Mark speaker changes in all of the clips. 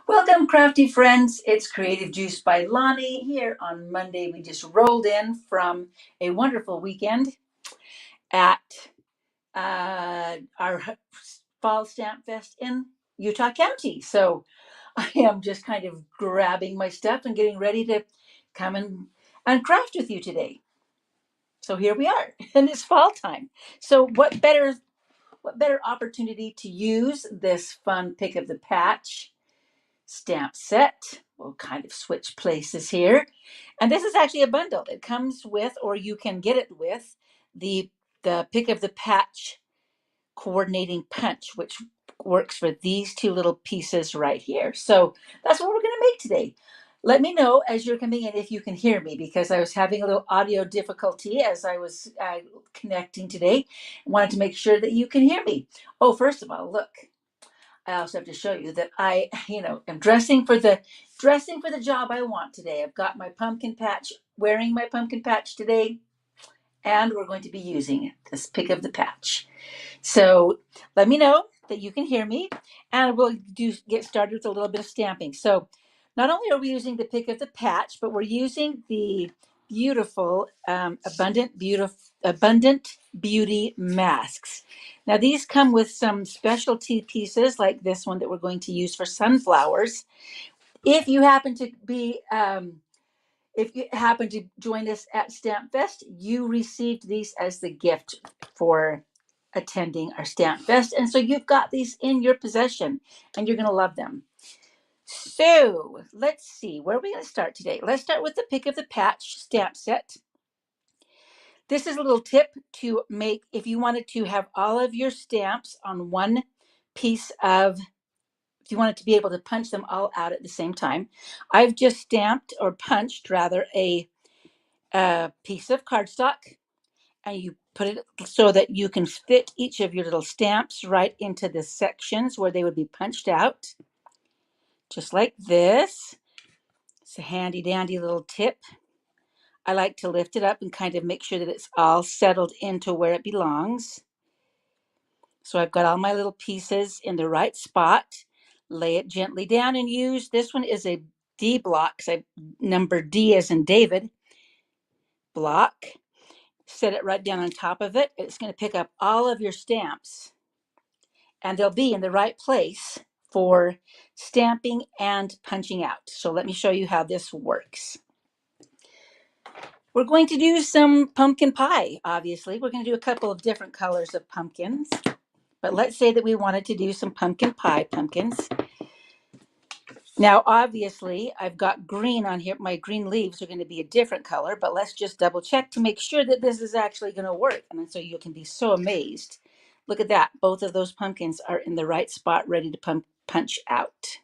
Speaker 1: Welcome, crafty friends. It's Creative Juice by Lonnie here on Monday. We just rolled in from a wonderful weekend at our Fall Stamp Fest in Utah County. So I am just kind of grabbing my stuff and getting ready to come and craft with you today. So here we are, and it's fall time. So what better opportunity to use this fun pick of the patch stamp set. We'll kind of switch places here. And this is actually a bundle. It comes with, or you can get it with, the pick of the patch coordinating punch, which works for these two little pieces right here. So that's what we're going to make today. Let me know as you're coming in if you can hear me, because I was having a little audio difficulty as I was connecting today. I wanted to make sure that you can hear me. Oh, first of all, look, I also have to show you that I, am dressing for the job I want today. I've got my pumpkin patch, wearing my pumpkin patch today, and we're going to be using this pick of the patch. So let me know that you can hear me, and we'll get started with a little bit of stamping. So not only are we using the pick of the patch, but we're using the beautiful abundant beauty masks. Now these come with some specialty pieces like this one that we're going to use for sunflowers. If you happen to be if you happen to join us at Stamp Fest, you received these as the gift for attending our Stamp Fest, and so you've got these in your possession and you're going to love them. So let's see, where are we going to start today? Let's start with the pick of the patch stamp set. This is a little tip to make if you wanted to have all of your stamps on one piece of, if you wanted to be able to punch them all out at the same time. I've just stamped or punched rather a piece of cardstock, and you put it so that you can fit each of your little stamps right into the sections where they would be punched out, just like this. It's a handy dandy little tip. I like to lift it up and kind of make sure that it's all settled into where it belongs. So I've got all my little pieces in the right spot. Lay it gently down and use, this one is a D block, so I numbered D as in David block. Set it right down on top of it. It's going to pick up all of your stamps, and they'll be in the right place for stamping and punching out. So let me show you how this works. We're going to do some pumpkin pie, obviously. We're going to do a couple of different colors of pumpkins, but let's say that we wanted to do some pumpkin pie pumpkins. Now, obviously, I've got green on here. My green leaves are going to be a different color, but let's just double check to make sure that this is actually going to work. And so you can be so amazed. Look at that. Both of those pumpkins are in the right spot, ready to punch out.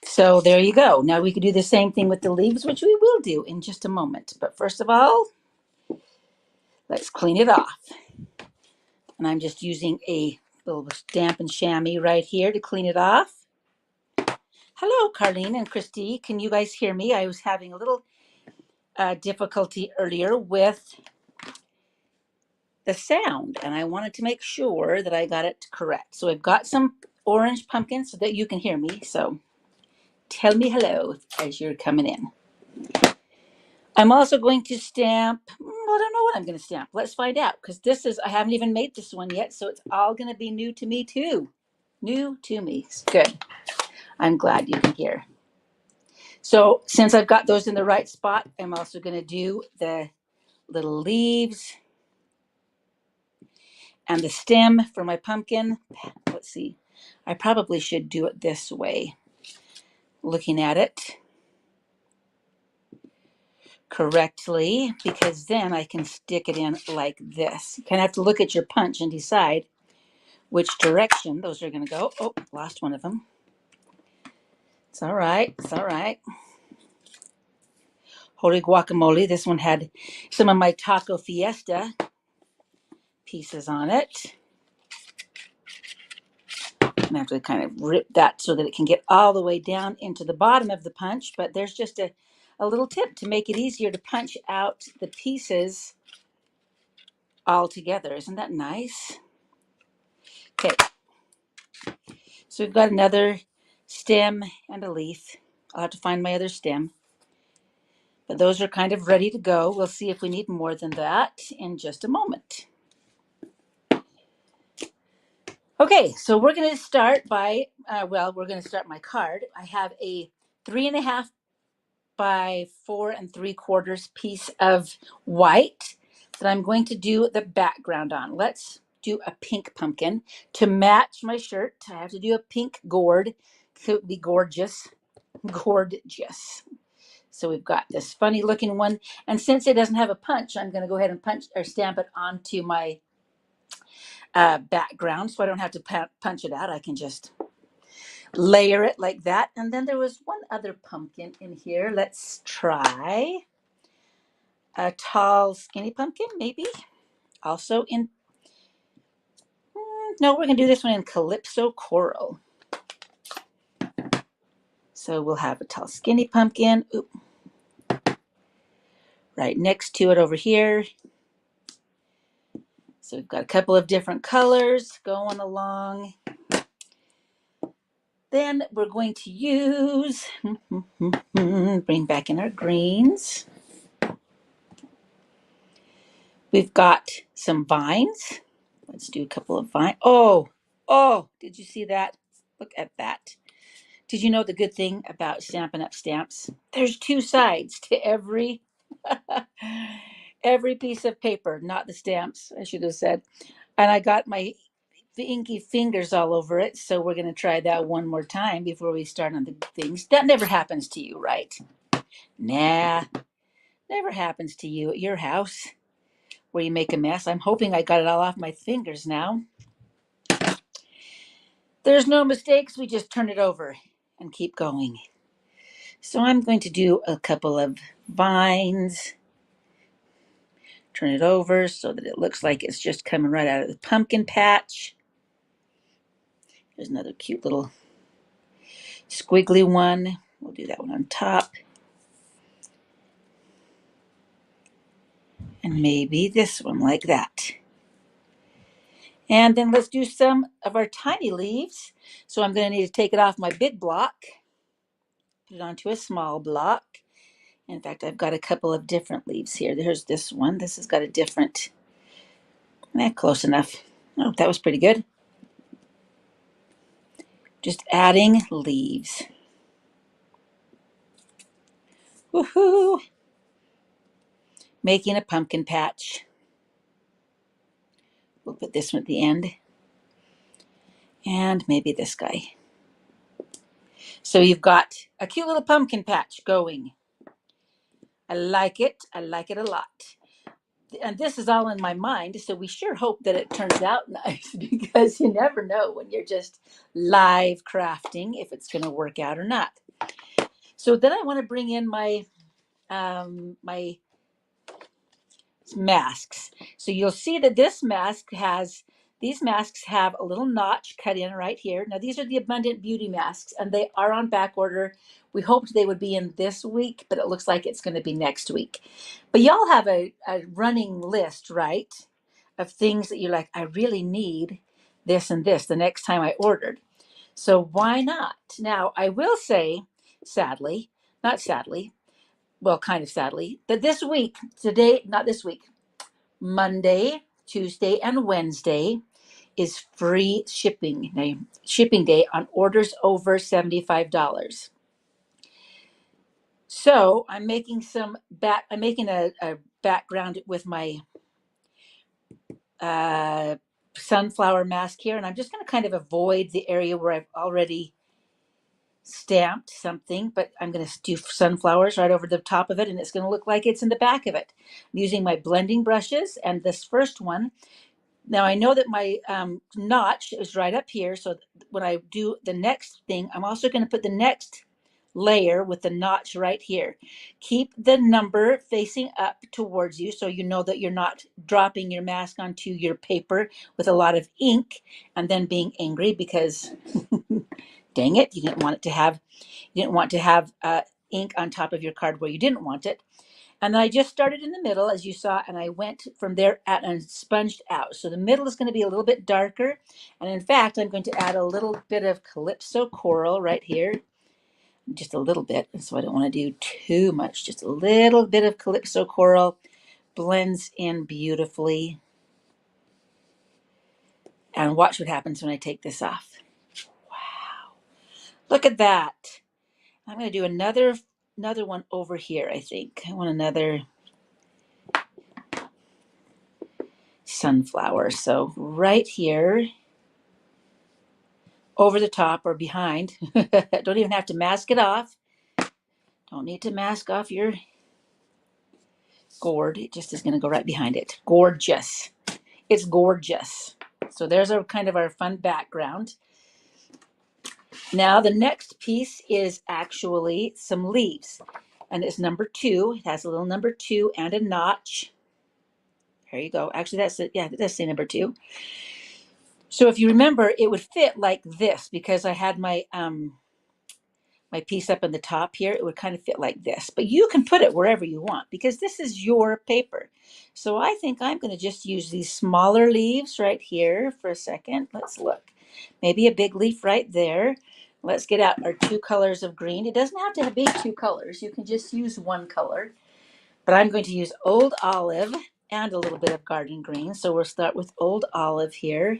Speaker 1: So there you go. Now we can do the same thing with the leaves, which we will do in just a moment. But first of all, let's clean it off. And I'm just using a little Stampin' Chamois right here to clean it off. Hello, Carlene and Christy. Can you guys hear me? I was having a little difficulty earlier with the sound, and I wanted to make sure that I got it correct. So I've got some orange pumpkins so that you can hear me. So tell me hello as you're coming in. I'm also going to stamp, I don't know what I'm going to stamp. Let's find out, because I haven't even made this one yet, so it's all going to be new to me too. New to me. Good. I'm glad you can hear. So since I've got those in the right spot, I'm also going to do the little leaves and the stem for my pumpkin. Let's see. I probably should do it this way, looking at it correctly, because then I can stick it in like this. You kind of have to look at your punch and decide which direction those are going to go. Oh, lost one of them. It's all right. It's all right. Holy guacamole. This one had some of my Taco Fiesta pieces on it. I have to kind of rip that so that it can get all the way down into the bottom of the punch, but there's just a little tip to make it easier to punch out the pieces all together. Isn't that nice? Okay, so we've got another stem and a leaf. I'll have to find my other stem. But those are kind of ready to go. We'll see if we need more than that in just a moment. Okay, so we're going to start by, we're going to start my card. I have a 3.5 by 4 3/4 piece of white that I'm going to do the background on. Let's do a pink pumpkin to match my shirt. I have to do a pink gourd. It would be gorgeous, gorgeous. So we've got this funny looking one. And since it doesn't have a punch, I'm going to go ahead and punch or stamp it onto my background so I don't have to punch it out. I can just layer it like that. And then there was one other pumpkin in here. Let's try a tall, skinny pumpkin, maybe. Also in, no, we're going to do this one in Calypso Coral. So we'll have a tall, skinny pumpkin. Oop. Right next to it over here. So we've got a couple of different colors going along. Then we're going to use, bring back in our greens. We've got some vines. Let's do a couple of vines. Oh, did you see that? Look at that. Did you know the good thing about Stampin' Up! Stamps? There's 2 sides to every every piece of paper, not the stamps, I should have said. And I got my inky fingers all over it, so we're going to try that one more time before we start on the things. That never happens to you, right? Nah, never happens to you at your house where you make a mess. I'm hoping I got it all off my fingers now. There's no mistakes. We just turn it over and keep going. So I'm going to do a couple of vines. Turn it over so that it looks like it's just coming right out of the pumpkin patch. There's another cute little squiggly one. We'll do that one on top. And maybe this one like that. And then let's do some of our tiny leaves. So I'm going to need to take it off my big block, put it onto a small block. In fact, I've got a couple of different leaves here. There's this one. This has got a different, close enough. Oh, that was pretty good. Just adding leaves. Woohoo! Making a pumpkin patch. We'll put this one at the end. And maybe this guy. So you've got a cute little pumpkin patch going. I like it. I like it a lot. And this is all in my mind, so we sure hope that it turns out nice because you never know when you're just live crafting if it's going to work out or not. So then I want to bring in my my masks. So you'll see that these masks have a little notch cut in right here. Now these are the Abundant Beauty masks and they are on back order. We hoped they would be in this week, but it looks like it's going to be next week. But y'all have a running list, right? Of things that you're like, I really need this and this the next time I ordered. So why not? Now I will say, sadly, not sadly, well, kind of sadly, that this week, today, not this week, Monday, Tuesday, and Wednesday is free shipping. Now, shipping day on orders over $75. So I'm making a background with my sunflower mask here, and I'm just going to kind of avoid the area where I've already stamped something, but I'm going to do sunflowers right over the top of it, and it's going to look like it's in the back of it. I'm using my blending brushes, and this first one, now I know that my notch is right up here, so when I do the next thing, I'm also going to put the next layer with the notch right here. Keep the number facing up towards you so you know that you're not dropping your mask onto your paper with a lot of ink and then being angry because dang it, you didn't want to have ink on top of your card where you didn't want it. And then I just started in the middle, as you saw, and I went from there and sponged out. So the middle is going to be a little bit darker. And in fact, I'm going to add a little bit of Calypso coral right here. Just a little bit, so I don't want to do too much. Just a little bit of Calypso coral blends in beautifully. And watch what happens when I take this off. Wow. Look at that. I'm going to do another one over here, I think. I want another sunflower. So right here, over the top or behind. Don't even have to mask it off. Don't need to mask off your gourd. It just is going to go right behind it. Gorgeous. It's gorgeous. So there's our kind of our fun background. Now the next piece is actually some leaves. And it's number 2. It has a little number 2 and a notch. There you go. Actually, that's it. Yeah, that's the number 2. So if you remember, it would fit like this because I had my my piece up in the top here. It would kind of fit like this, but you can put it wherever you want because this is your paper. So I think I'm going to just use these smaller leaves right here for a second. Let's look. Maybe a big leaf right there. Let's get out our 2 colors of green. It doesn't have to be 2 colors. You can just use 1 color. But I'm going to use Old Olive and a little bit of garden green. So we'll start with Old Olive here.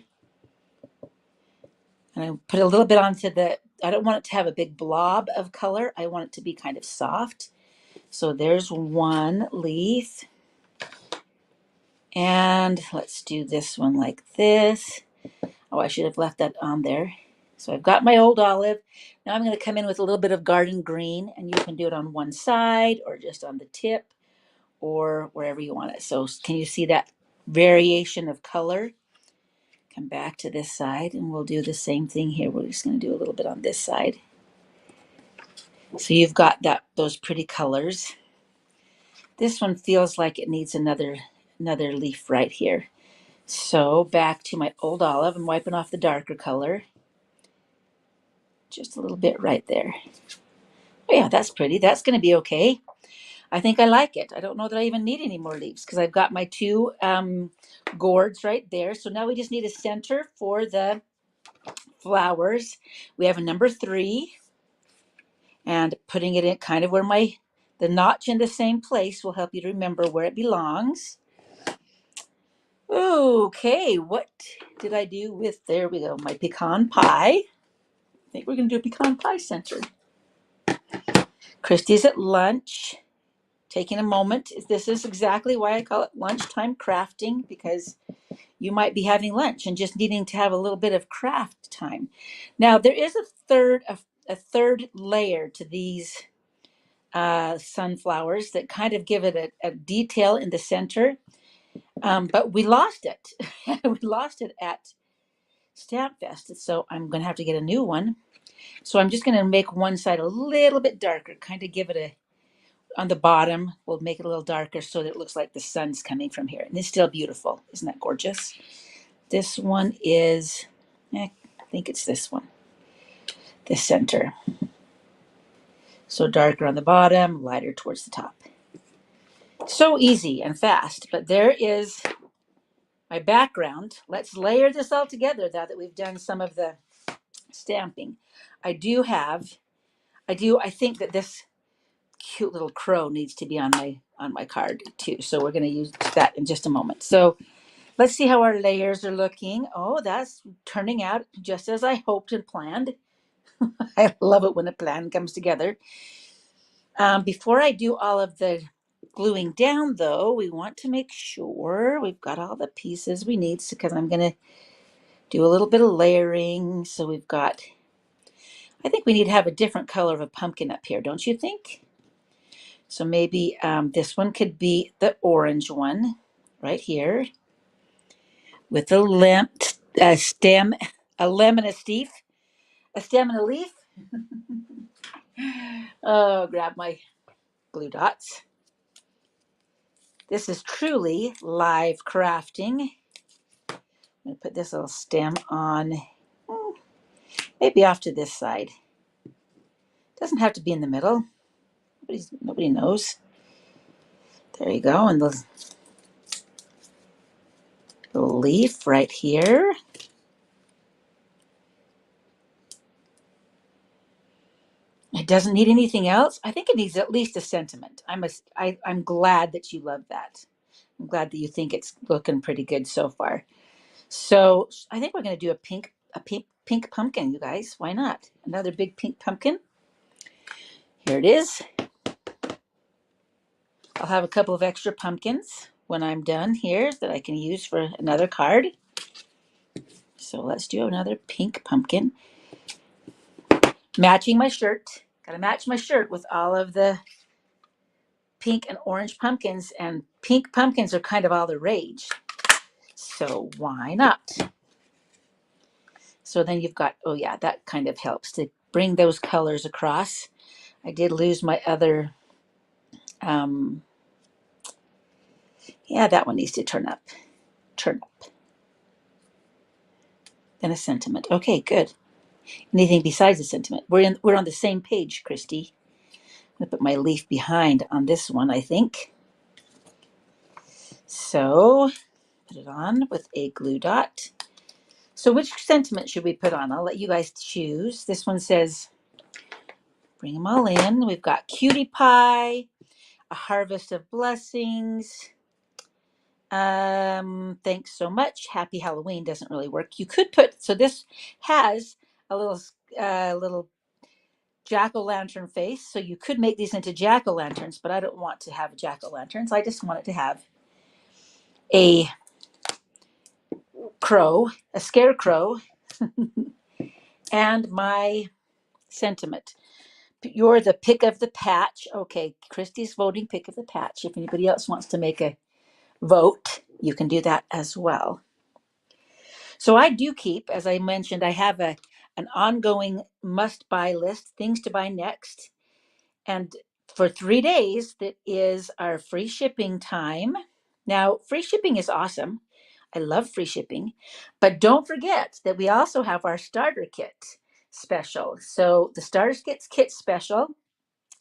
Speaker 1: And I put a little bit onto I don't want it to have a big blob of color. I want it to be kind of soft. So there's 1 leaf. And let's do this one like this. Oh, I should have left that on there. So I've got my Old Olive. Now I'm going to come in with a little bit of garden green, and you can do it on one side or just on the tip or wherever you want it. So can you see that variation of color? Come back to this side and we'll do the same thing here. We're just going to do a little bit on this side. So you've got those pretty colors. This one feels like it needs another leaf right here. So back to my Old Olive. I'm wiping off the darker color. Just a little bit right there. Oh yeah, that's pretty. That's going to be okay. I think I like it. I don't know that I even need any more leaves because I've got my 2 gourds right there. So now we just need a center for the flowers. We have a number 3. And putting it in kind of where the notch in the same place will help you to remember where it belongs. Okay, what did I do with, there we go, my pecan pie. I think we're going to do a pecan pie center. Christy's at lunch, taking a moment. This is exactly why I call it lunchtime crafting, because you might be having lunch and just needing to have a little bit of craft time. Now, there is a third layer to these sunflowers that kind of give it a detail in the center. But we lost it. We lost it at Stamp Fest. So I'm going to have to get a new one. So I'm just going to make one side a little bit darker, kind of give it on the bottom, we'll make it a little darker so that it looks like the sun's coming from here. And it's still beautiful. Isn't that gorgeous? This one is, I think it's this one, the center. So darker on the bottom, lighter towards the top. So easy and fast, but there is my background. Let's layer this all together now that we've done some of the stamping. I think that this cute little crow needs to be on my card too. So we're going to use that in just a moment. So let's see how our layers are looking. Oh, that's turning out just as I hoped and planned. I love it when a plan comes together. Before I do all of the gluing down, though, we want to make sure we've got all the pieces we need, because I'm going to do a little bit of layering. So we've got, I think we need to have a different color of a pumpkin up here, don't you think? So maybe this one could be the orange one right here with a stem, a lemon, a stem and a leaf. Oh, grab my glue dots. This is truly live crafting. I'm going to put this little stem on, maybe off to this side. Doesn't have to be in the middle. Nobody knows. There you go. And the leaf right here. It doesn't need anything else. I think it needs at least a sentiment. I'm glad that you love that. I'm glad that you think it's looking pretty good so far. So I think we're going to do a pink pumpkin, you guys. Why not? Another big pink pumpkin. Here it is. I'll have a couple of extra pumpkins when I'm done here that I can use for another card. So let's do another pink pumpkin. Matching my shirt. Got to match my shirt with all of the pink and orange pumpkins, and pink pumpkins are kind of all the rage. So why not? So then you've got, oh yeah, that kind of helps to bring those colors across. I did lose my other, yeah, that one needs to turn up. Turn up. Then a sentiment. Okay, good. Anything besides a sentiment? We're on the same page, Christy. I'm gonna put my leaf behind on this one, I think. So put it on with a glue dot. So which sentiment should we put on? I'll let you guys choose. This one says, bring them all in. We've got cutie pie, a harvest of blessings. Thanks so much. Happy Halloween doesn't really work. You could put, so this has a little jack-o'-lantern face. So you could make these into jack-o'-lanterns, but I don't want to have jack-o'-lanterns. I just want it to have a crow, a scarecrow, and my sentiment. You're the pick of the patch. Okay, Christy's voting pick of the patch. If anybody else wants to make a vote, you can do that as well. So I do keep, as I mentioned, I have an ongoing must-buy list, things to buy next. And for 3 days, that is our free shipping time. Now, free shipping is awesome. I love free shipping. But don't forget that we also have our starter kit special. So the starter kit special,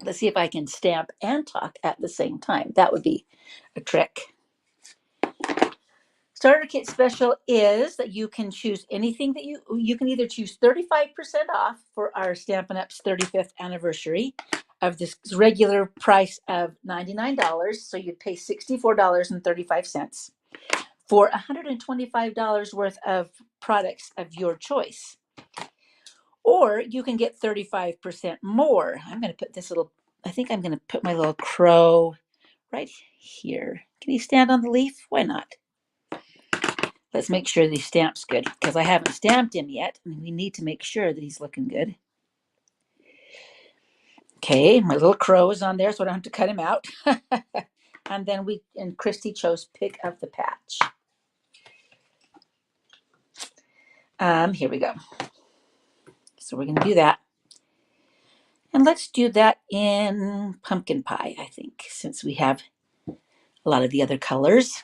Speaker 1: let's see if I can stamp and talk at the same time. That would be a trick. Starter kit special is that you can choose anything that you can either choose 35% off for our Stampin' Up's 35th anniversary of this regular price of $99. So you'd pay $64.35 for $125 worth of products of your choice. Or you can get 35% more. I'm going to put this little, I think I'm going to put my little crow right here. Can he stand on the leaf? Why not? Let's make sure that he stamps good, because I haven't stamped him yet, and we need to make sure that he's looking good. Okay, my little crow is on there, so I don't have to cut him out. And then Christy chose pick of the patch. Here we go. So we're going to do that. And let's do that in pumpkin pie, I think, since we have a lot of the other colors.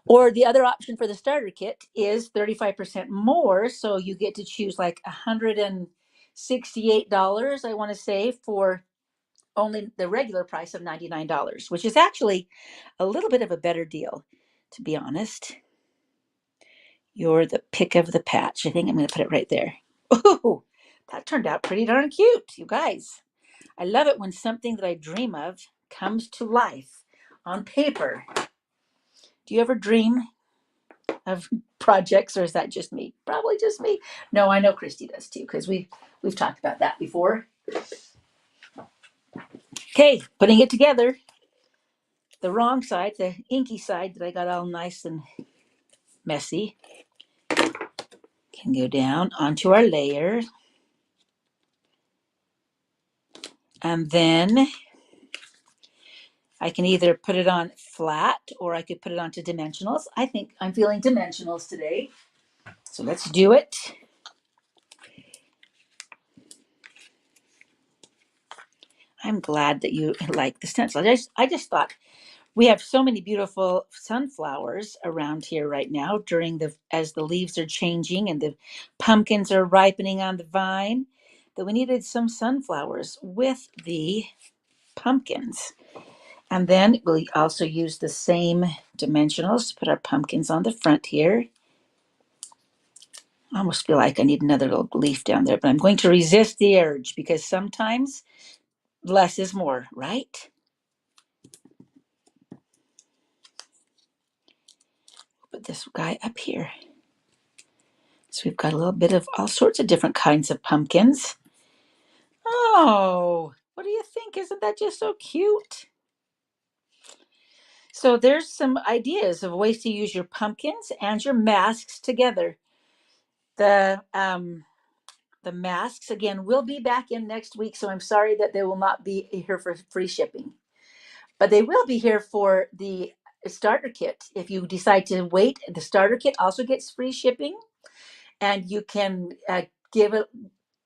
Speaker 1: Or the other option for the starter kit is 35% more. So you get to choose like $168, I want to say, for only the regular price of $99, which is actually a little bit of a better deal, to be honest. You're the pick of the patch. I think I'm going to put it right there. Ooh, that turned out pretty darn cute, you guys. I love it when something that I dream of comes to life on paper. Do you ever dream of projects, or is that just me? Probably just me. No, I know Christy does too, because we've talked about that before. Okay, putting it together. The wrong side, the inky side that I got all nice and messy, can go down onto our layer. And then I can either put it on flat or I could put it onto dimensionals. I think I'm feeling dimensionals today. So let's do it. I'm glad that you like the stencil. I just thought we have so many beautiful sunflowers around here right now as the leaves are changing and the pumpkins are ripening on the vine, that we needed some sunflowers with the pumpkins. And then we'll also use the same dimensionals to put our pumpkins on the front here. I almost feel like I need another little leaf down there, but I'm going to resist the urge because sometimes less is more, right? Put this guy up here. So we've got a little bit of all sorts of different kinds of pumpkins. Oh, what do you think? Isn't that just so cute? So there's some ideas of ways to use your pumpkins and your masks together. The masks again will be back in next week, so I'm sorry that they will not be here for free shipping, but they will be here for the starter kit. If you decide to wait, the starter kit also gets free shipping, and you can give it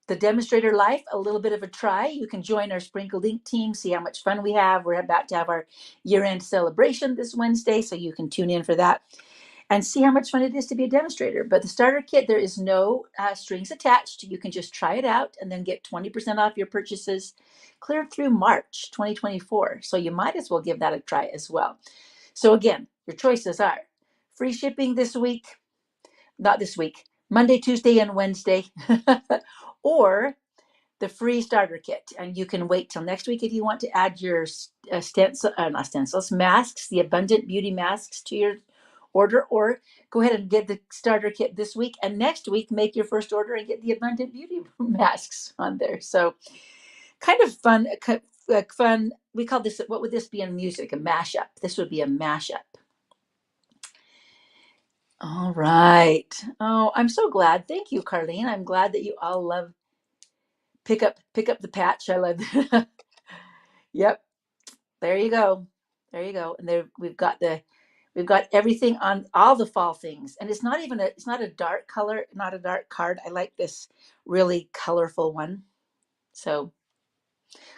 Speaker 1: the demonstrator life a little bit of a try. You can join our Sprinkle Ink team, see how much fun we have. We're about to have our year-end celebration this Wednesday, so you can tune in for that and see how much fun it is to be a demonstrator. But the starter kit, there is no strings attached. You can just try it out and then get 20% off your purchases clear through March 2024. So you might as well give that a try as well. So again, your choices are free shipping this week, not this week, Monday, Tuesday, and Wednesday, or the free starter kit. And you can wait till next week if you want to add your not stencils, masks, the Abundant Beauty masks to your order, or go ahead and get the starter kit this week. And next week, make your first order and get the Abundant Beauty masks on there. So kind of fun. Fun. We call this, what would this be in music? A mashup. This would be a mashup. All right. Oh, I'm so glad. Thank you, Carlene. I'm glad that you all love pick up the patch. I love it. Yep. There you go. There you go. And there we've got everything on all the fall things. And it's not a dark color, not a dark card. I like this really colorful one. So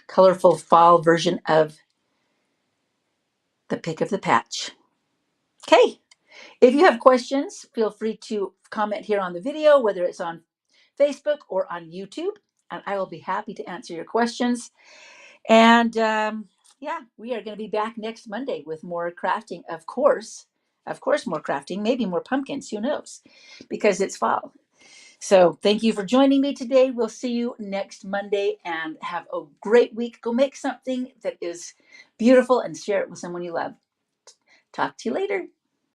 Speaker 1: colorful fall version of the pick of the patch. Okay. If you have questions, feel free to comment here on the video, whether it's on Facebook or on YouTube, and I will be happy to answer your questions. And yeah, we are going to be back next Monday with more crafting, of course, more crafting, maybe more pumpkins, who knows, because it's fall. So thank you for joining me today. We'll see you next Monday, and have a great week. Go make something that is beautiful and share it with someone you love. Talk to you later.